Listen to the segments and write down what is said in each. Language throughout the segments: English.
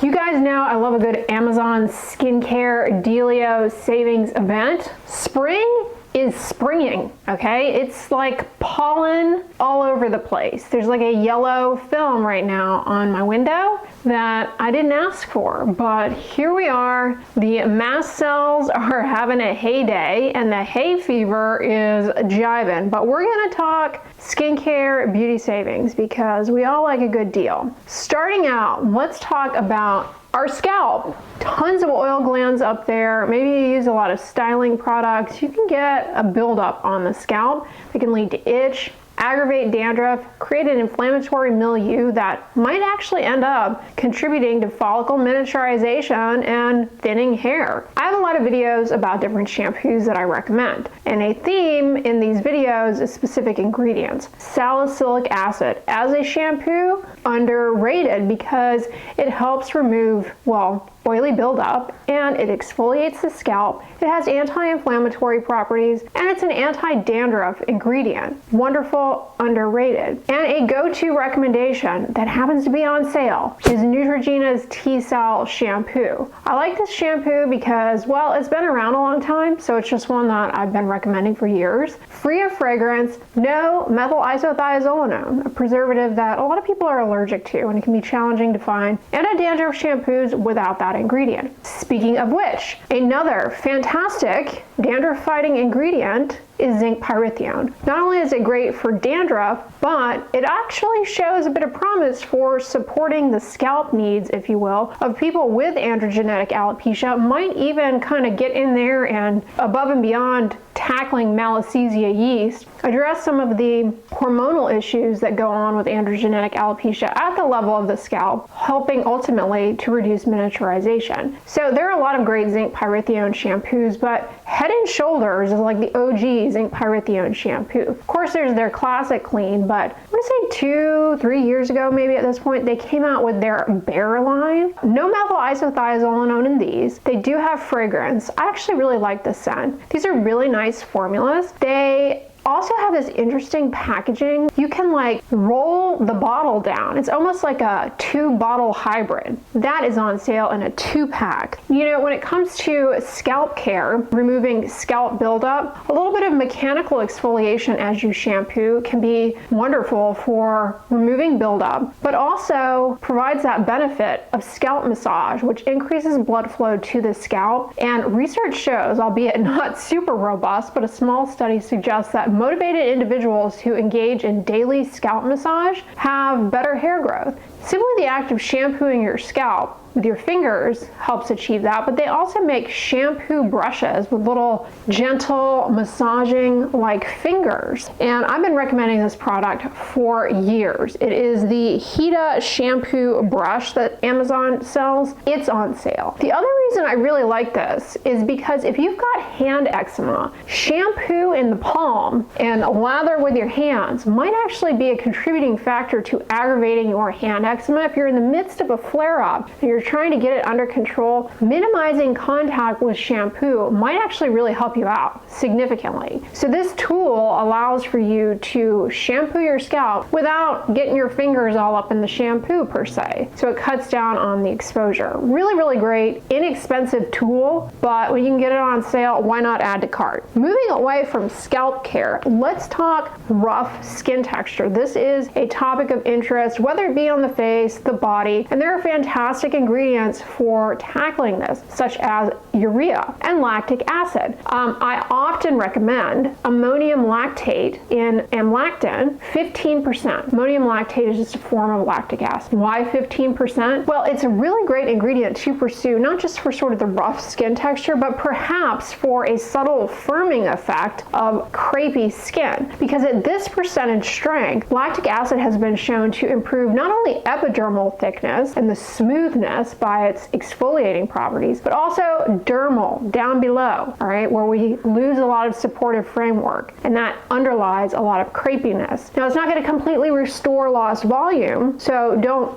You guys know I love a good Amazon skincare dealio savings event. Spring is springing, okay? It's like pollen all over the place. There's like a yellow film right now on my window that I didn't ask for, but here we are. The mast cells are having a heyday and the hay fever is jiving, but we're gonna talk skincare beauty savings because we all like a good deal. Starting out, let's talk about our scalp. Tons of oil glands up there. Maybe you use a lot of styling products. You can get a buildup on the scalp that can lead to itch, aggravate dandruff, create an inflammatory milieu that might actually end up contributing to follicle miniaturization and thinning hair. I have a lot of videos about different shampoos that I recommend, and a theme in these videos is specific ingredients. Salicylic acid as a shampoo, underrated because it helps remove, well, oily buildup, and it exfoliates the scalp. It has anti-inflammatory properties, and it's an anti-dandruff ingredient. Wonderful, underrated. And a go-to recommendation that happens to be on sale is Neutrogena's T-Cell shampoo. I like this shampoo because, well, it's been around a long time, so it's just one that I've been recommending for years. Free of fragrance, no methyl isothiazolinone, a preservative that a lot of people are allergic to, and it can be challenging to find anti-dandruff shampoos without that ingredient. Speaking of which, another fantastic dandruff fighting ingredient is zinc pyrithione. Not only is it great for dandruff, but it actually shows a bit of promise for supporting the scalp needs, if you will, of people with androgenetic alopecia. Might even kind of get in there and above and beyond tackling Malassezia yeast, address some of the hormonal issues that go on with androgenetic alopecia at the level of the scalp, helping ultimately to reduce miniaturization. So there are a lot of great zinc pyrithione shampoos, but Head & Shoulders is like the OG zinc pyrithione shampoo. Of course, there's their classic clean, but I want to say 2-3 years ago, maybe at this point, they came out with their Bare line. No methyl isothiazolinone in these. They do have fragrance. I actually really like the scent. These are really nice formulas. They also have this interesting packaging. You can like roll the bottle down. It's almost like a 2-bottle hybrid. That is on sale in a 2-pack. You know, when it comes to scalp care, removing scalp buildup, a little bit of mechanical exfoliation as you shampoo can be wonderful for removing buildup, but also provides that benefit of scalp massage, which increases blood flow to the scalp. And research shows, albeit not super robust, but a small study suggests that motivated individuals who engage in daily scalp massage have better hair growth. Simply the act of shampooing your scalp with your fingers helps achieve that, but they also make shampoo brushes with little gentle massaging like fingers. And I've been recommending this product for years. It is the Hita shampoo brush that Amazon sells. It's on sale. The other reason I really like this is because if you've got hand eczema, shampoo in the palm and lather with your hands might actually be a contributing factor to aggravating your hand eczema. If you're in the midst of a flare-up and you're trying to get it under control, minimizing contact with shampoo might actually really help you out significantly. So this tool allows for you to shampoo your scalp without getting your fingers all up in the shampoo per se. So it cuts down on the exposure. Really, really great, inexpensive tool, but when you can get it on sale, why not add to cart? Moving away from scalp care, let's talk rough skin texture. This is a topic of interest, whether it be on the face, the body, and there are fantastic ingredients for tackling this, such as urea and lactic acid. I often recommend ammonium lactate in amlactin, 15%. Ammonium lactate is just a form of lactic acid. Why 15%? Well, it's a really great ingredient to pursue, not just for sort of the rough skin texture, but perhaps for a subtle firming effect of crepey skin. Because at this percentage strength, lactic acid has been shown to improve not only epidermal thickness and the smoothness by its exfoliating properties, but also dermal, down below, all right, where we lose a lot of supportive framework, and that underlies a lot of crepiness. Now, it's not going to completely restore lost volume, so don't,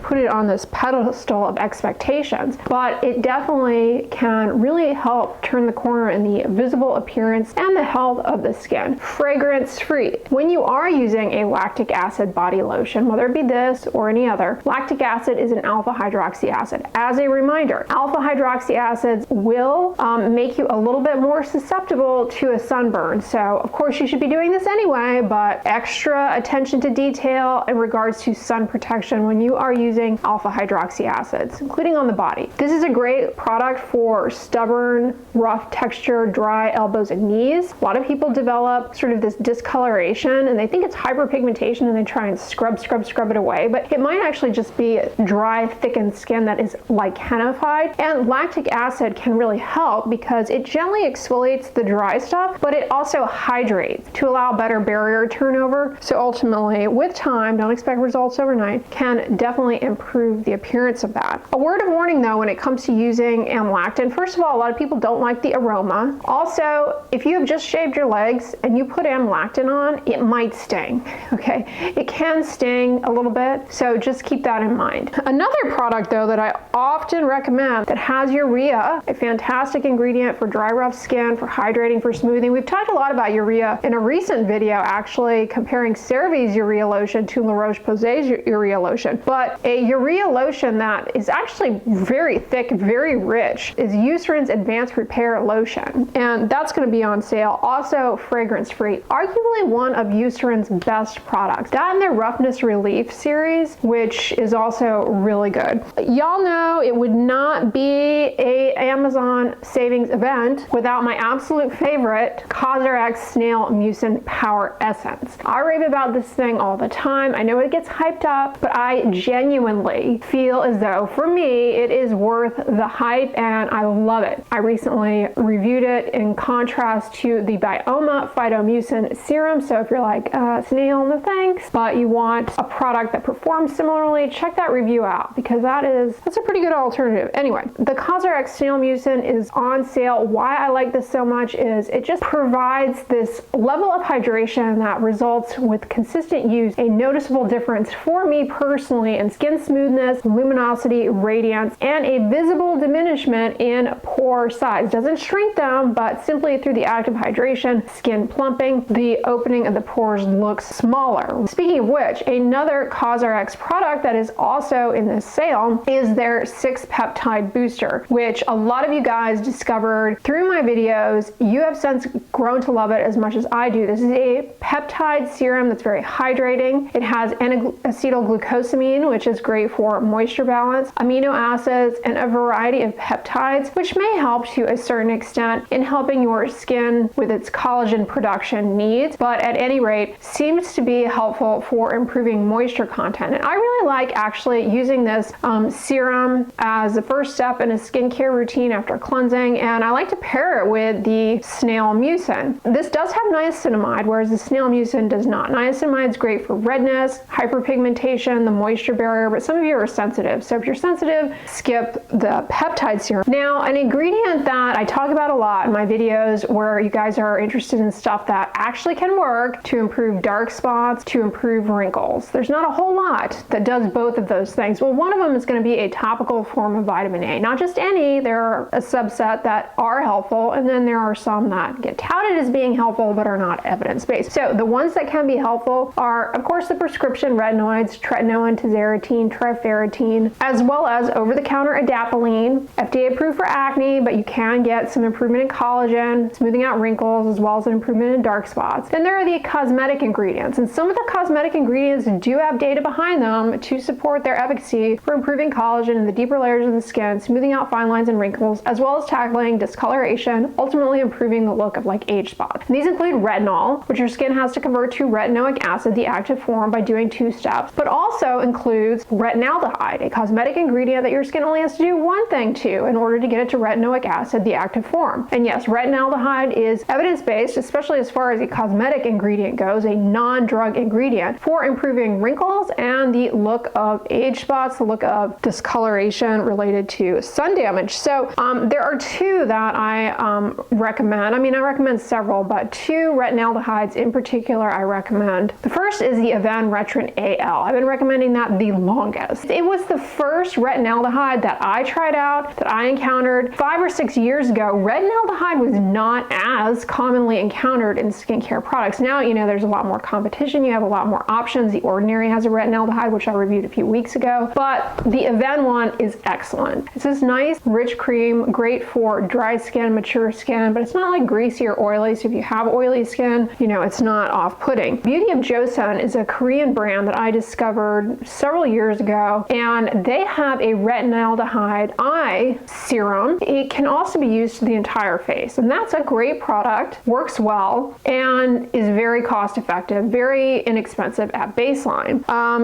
put it on this pedestal of expectations, but it definitely can really help turn the corner in the visible appearance and the health of the skin. Fragrance-free. When you are using a lactic acid body lotion, whether it be this or any other, lactic acid is an alpha hydroxy hydroxy acid. As a reminder, alpha hydroxy acids will make you a little bit more susceptible to a sunburn. So of course you should be doing this anyway, but extra attention to detail in regards to sun protection when you are using alpha hydroxy acids, including on the body. This is a great product for stubborn, rough texture, dry elbows and knees. A lot of people develop sort of this discoloration and they think it's hyperpigmentation and they try and scrub it away, but it might actually just be dry, thickened skin that is lichenified. And lactic acid can really help because it gently exfoliates the dry stuff, but it also hydrates to allow better barrier turnover. So ultimately, with time, don't expect results overnight, can definitely improve the appearance of that. A word of warning though, when it comes to using amlactin, first of all, a lot of people don't like the aroma. Also, if you have just shaved your legs and you put amlactin on, it might sting, okay? It can sting a little bit, so just keep that in mind. Another product though that I often recommend that has urea, a fantastic ingredient for dry, rough skin, for hydrating, for smoothing. We've talked a lot about urea in a recent video, actually comparing CeraVe's urea lotion to La Roche-Posay's urea lotion. But a urea lotion that is actually very thick, very rich, is Eucerin's Advanced Repair Lotion. And that's going to be on sale. Also fragrance-free. Arguably one of Eucerin's best products. That and their Roughness Relief series, which is also really good. Y'all know it would not be a Amazon savings event without my absolute favorite CosRX Snail Mucin Power Essence. I rave about this thing all the time. I know it gets hyped up, but I genuinely feel as though for me it is worth the hype and I love it. I recently reviewed it in contrast to the Bioma Phytomucin Serum, so if you're like, Snail, no thanks, but you want a product that performs similarly, check that review out because that's a pretty good alternative. Anyway, the CosRX Snail Mucin is on sale. Why I like this so much is it just provides this level of hydration that results with consistent use, a noticeable difference for me personally in skin smoothness, luminosity, radiance, and a visible diminishment in pore size. Doesn't shrink them, but simply through the act of hydration, skin plumping, the opening of the pores looks smaller. Speaking of which, another CosRX product that is also in this sale is their 6-peptide booster, which a lot of you guys discovered through my videos. You have since grown to love it as much as I do. This is a peptide serum that's very hydrating. It has N-acetylglucosamine, which is great for moisture balance, amino acids, and a variety of peptides, which may help to a certain extent in helping your skin with its collagen production needs, but at any rate, seems to be helpful for improving moisture content. And I really like actually using this serum as the first step in a skincare routine after cleansing, and I like to pair it with the Snail Mucin. This does have niacinamide, whereas the Snail Mucin does not. Niacinamide is great for redness, hyperpigmentation, the moisture barrier, but some of you are sensitive. So if you're sensitive, skip the peptide serum. Now, an ingredient that I talk about a lot in my videos where you guys are interested in stuff that actually can work to improve dark spots, to improve wrinkles. There's not a whole lot that does both of those things. Well, one of them is going to be a topical form of vitamin A. Not just any, there are a subset that are helpful, and then there are some that get touted as being helpful but are not evidence-based. So the ones that can be helpful are, of course, the prescription retinoids, tretinoin, tazarotene, trifarotene, as well as over-the-counter adapalene, FDA approved for acne, but you can get some improvement in collagen, smoothing out wrinkles, as well as an improvement in dark spots. Then there are the cosmetic ingredients, and some of the cosmetic ingredients do have data behind them to support their efficacy for improving collagen in the deeper layers of the skin, smoothing out fine lines and wrinkles, as well as tackling discoloration, ultimately improving the look of like age spots. And these include retinol, which your skin has to convert to retinoic acid, the active form, by doing 2 steps, but also includes retinaldehyde, a cosmetic ingredient that your skin only has to do one thing to in order to get it to retinoic acid, the active form. And yes, retinaldehyde is evidence-based, especially as far as a cosmetic ingredient goes, a non-drug ingredient for improving wrinkles and the look of age spots, the look of discoloration related to sun damage. So there are 2 that I recommend. I mean, I recommend several, but 2 retinaldehydes in particular I recommend. The first is the Retrin AL. I've been recommending that the longest. It was the first retinaldehyde that I tried out, that I encountered 5 or 6 years ago. Retinaldehyde was not as commonly encountered in skincare products. Now, you know, there's a lot more competition. You have a lot more options. The Ordinary has a retinaldehyde, which I reviewed a few weeks ago. But the then one is excellent. It's this nice, rich cream, great for dry skin, mature skin, but it's not like greasy or oily, so if you have oily skin, you know, it's not off-putting. Beauty of Joseon is a Korean brand that I discovered several years ago, and they have a retinaldehyde eye serum. It can also be used to the entire face, and that's a great product, works well, and is very cost-effective, very inexpensive at baseline.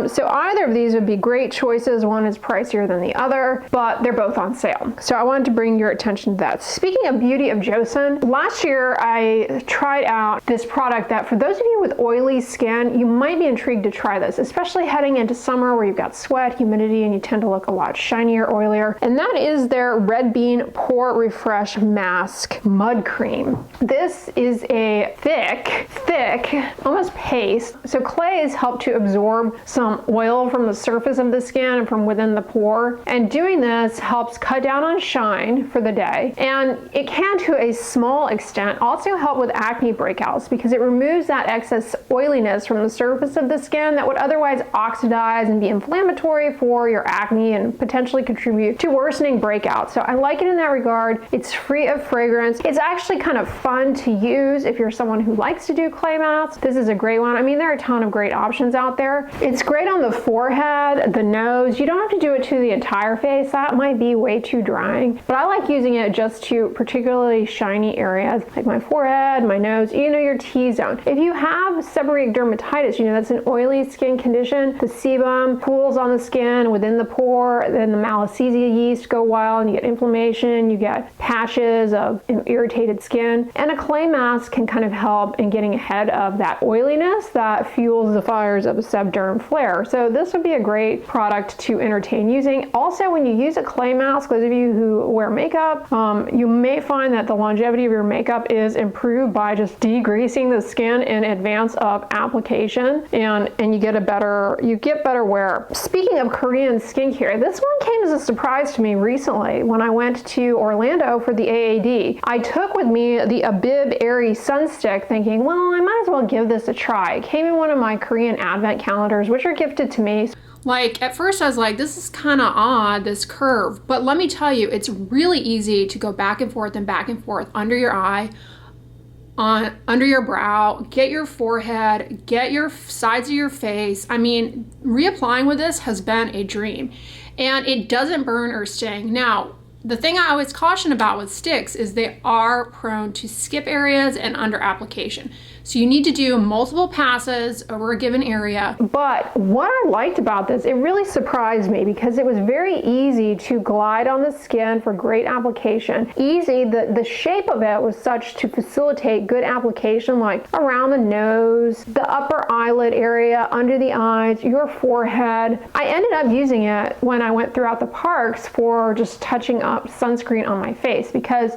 So either of these would be great choices. One is pricier than the other, but they're both on sale. So I wanted to bring your attention to that. Speaking of Beauty of Joseon, last year I tried out this product that for those of you with oily skin, you might be intrigued to try this, especially heading into summer where you've got sweat, humidity, and you tend to look a lot shinier, oilier. And that is their Red Bean Pore Refresh Mask Mud Cream. This is a thick, almost paste. So clays help to absorb some oil from the surface of the skin and from within the pore. And doing this helps cut down on shine for the day. And it can, to a small extent, also help with acne breakouts because it removes that excess oiliness from the surface of the skin that would otherwise oxidize and be inflammatory for your acne and potentially contribute to worsening breakouts. So I like it in that regard. It's free of fragrance. It's actually kind of fun to use if you're someone who likes to do clay masks. This is a great one. I mean, there are a ton of great options out there. It's great on the forehead, the nose. You don't have to do it to the entire face. That might be way too drying, but I like using it just to particularly shiny areas like my forehead, my nose, you know, your T-zone. If you have seborrheic dermatitis, you know, that's an oily skin condition. The sebum pools on the skin within the pore, then the Malassezia yeast go wild and you get inflammation, you get patches of irritated skin. And a clay mask can kind of help in getting ahead of that oiliness that fuels the fires of a sebderm flare. So this would be a great product to entertain using. Also, when you use a clay mask, those of you who wear makeup, you may find that the longevity of your makeup is improved by just degreasing the skin in advance of application, and you get better wear. Speaking of Korean skincare, this one came as a surprise to me recently when I went to Orlando for the AAD. I took with me the Abib Airy Sun Stick thinking, well, I might as well give this a try. It came in one of my Korean advent calendars, which are gifted to me. Like, at first I was like, this is kind of odd, this curve, but let me tell you, it's really easy to go back and forth under your eye, under your brow, get your forehead, get your sides of your face. I mean, reapplying with this has been a dream, and it doesn't burn or sting. Now, the thing I always caution about with sticks is they are prone to skip areas and under application. So you need to do multiple passes over a given area. But what I liked about this, it really surprised me because it was very easy to glide on the skin for great application. Easy, the shape of it was such to facilitate good application, like around the nose, the upper eyelid area, under the eyes, your forehead. I ended up using it when I went throughout the parks for just touching up sunscreen on my face because,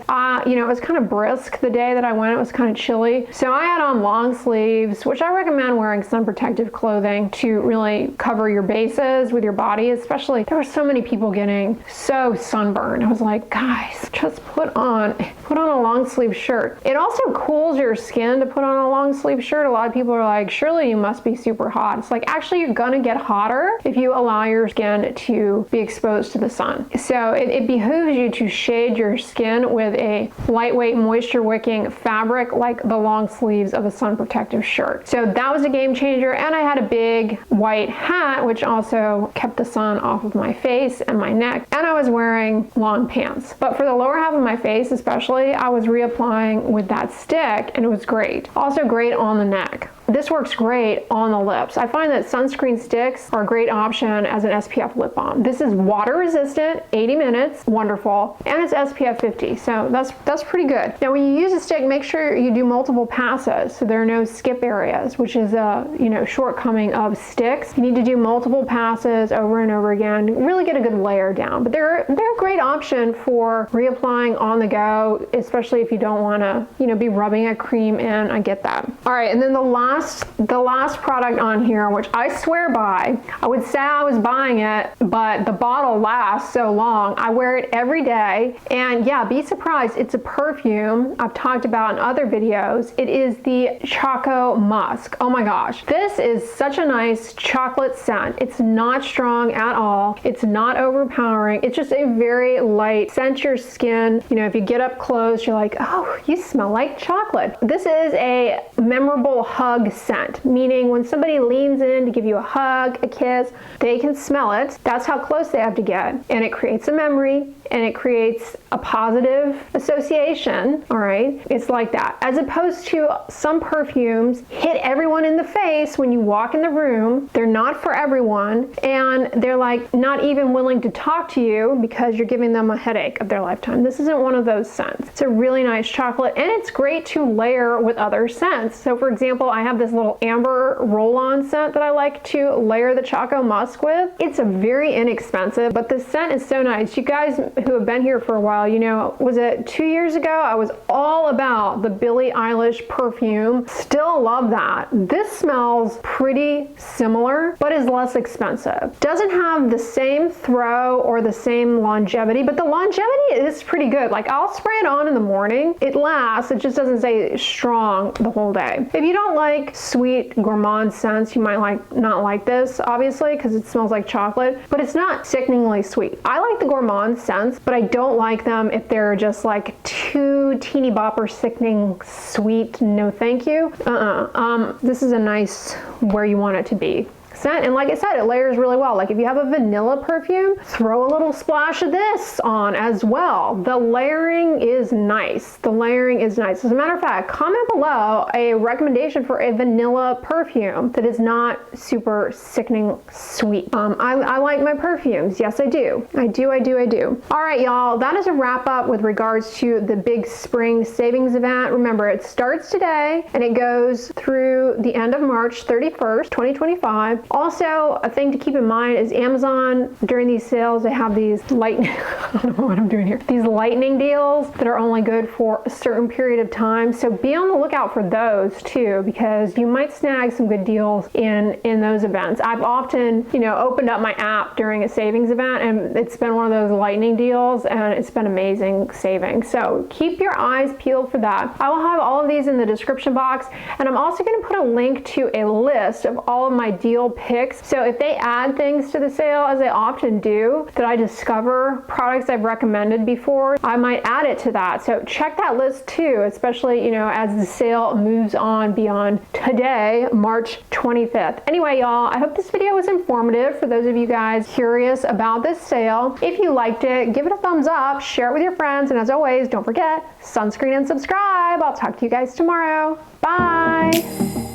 you know, it was kind of brisk the day that I went. It was kind of chilly. So I had on long sleeves, which I recommend wearing sun protective clothing to really cover your bases with your body, especially there were so many people getting so sunburned. I was like, guys, just put on a long sleeve shirt. It also cools your skin to put on a long sleeve shirt. A lot of people are like, surely you must be super hot. It's like, actually, you're gonna get hotter if you allow your skin to be exposed to the sun. So it behooves you to shade your skin with a lightweight moisture wicking fabric like the long sleeves of a sun protective shirt. So that was a game changer, and I had a big white hat which also kept the sun off of my face and my neck, and I was wearing long pants. But for the lower half of my face especially, I was reapplying with that stick, and it was great. Also great on the neck. This works great on the lips. I find that sunscreen sticks are a great option as an SPF lip balm. This is water resistant, 80 minutes, wonderful, and it's SPF 50, so that's pretty good. Now when you use a stick, make sure you do multiple passes so there are no skip areas, which is a shortcoming of sticks. You need to do multiple passes over and over again, really get a good layer down. But they're a great option for reapplying on the go, especially if you don't want to be rubbing a cream in. I get that. All right, and then the last the last product on here, which I swear by, I would say I was buying it, but the bottle lasts so long. I wear it every day, and yeah, be surprised, it's a perfume I've talked about in other videos. It is the Choco Musk. Oh my gosh, this is such a nice chocolate scent. It's not strong at all. It's not overpowering. It's just a very light scent your skin. You know, if you get up close, you're like, oh, you smell like chocolate. This is a memorable hug scent, meaning when somebody leans in to give you a hug, a kiss, they can smell it. That's how close they have to get. And it creates a memory, and it creates a positive association, all right? It's like that. As opposed to some perfumes hit everyone in the face when you walk in the room. They're not for everyone, and they're like not even willing to talk to you because you're giving them a headache of their lifetime. This isn't one of those scents. It's a really nice chocolate, and it's great to layer with other scents. So for example, I have this little amber roll-on scent that I like to layer the Choco Musk with. It's a very inexpensive, but the scent is so nice. You guys who have been here for a while, you know, was it 2 years ago? I was all about the Billie Eilish perfume. Still love that. This smells pretty similar, but is less expensive. Doesn't have the same throw or the same longevity, but the longevity is pretty good. Like, I'll spray it on in the morning. It lasts. It just doesn't stay strong the whole day. If you don't like sweet gourmand scents, you might not like this, obviously, because it smells like chocolate, but it's not sickeningly sweet. I like the gourmand scents, but I don't like them if they're just like too teeny bopper sickening sweet. No thank you. This is a nice where you want it to be scent, and like I said, it layers really well. Like if you have a vanilla perfume, throw a little splash of this on as well. The layering is nice. The layering is nice. As a matter of fact, comment below a recommendation for a vanilla perfume that is not super sickening sweet. I like my perfumes. Yes, I do. I do. All right, y'all, that is a wrap up with regards to the big spring savings event. Remember, it starts today and it goes through the end of March 31st, 2025. Also, a thing to keep in mind is Amazon, during these sales, they have these I don't know what I'm doing here. These lightning deals that are only good for a certain period of time. So be on the lookout for those too, because you might snag some good deals in those events. I've often, you know, opened up my app during a savings event, and it's been one of those lightning deals, and it's been amazing saving. So keep your eyes peeled for that. I will have all of these in the description box, and I'm also going to put a link to a list of all of my deal picks. So if they add things to the sale, as they often do, that I discover products I've recommended before, I might add it to that. So check that list too, especially, you know, as the sale moves on beyond today, March 25th. Anyway, y'all, I hope this video was informative for those of you guys curious about this sale. If you liked it, give it a thumbs up, share it with your friends, and as always, don't forget, sunscreen and subscribe. I'll talk to you guys tomorrow. Bye.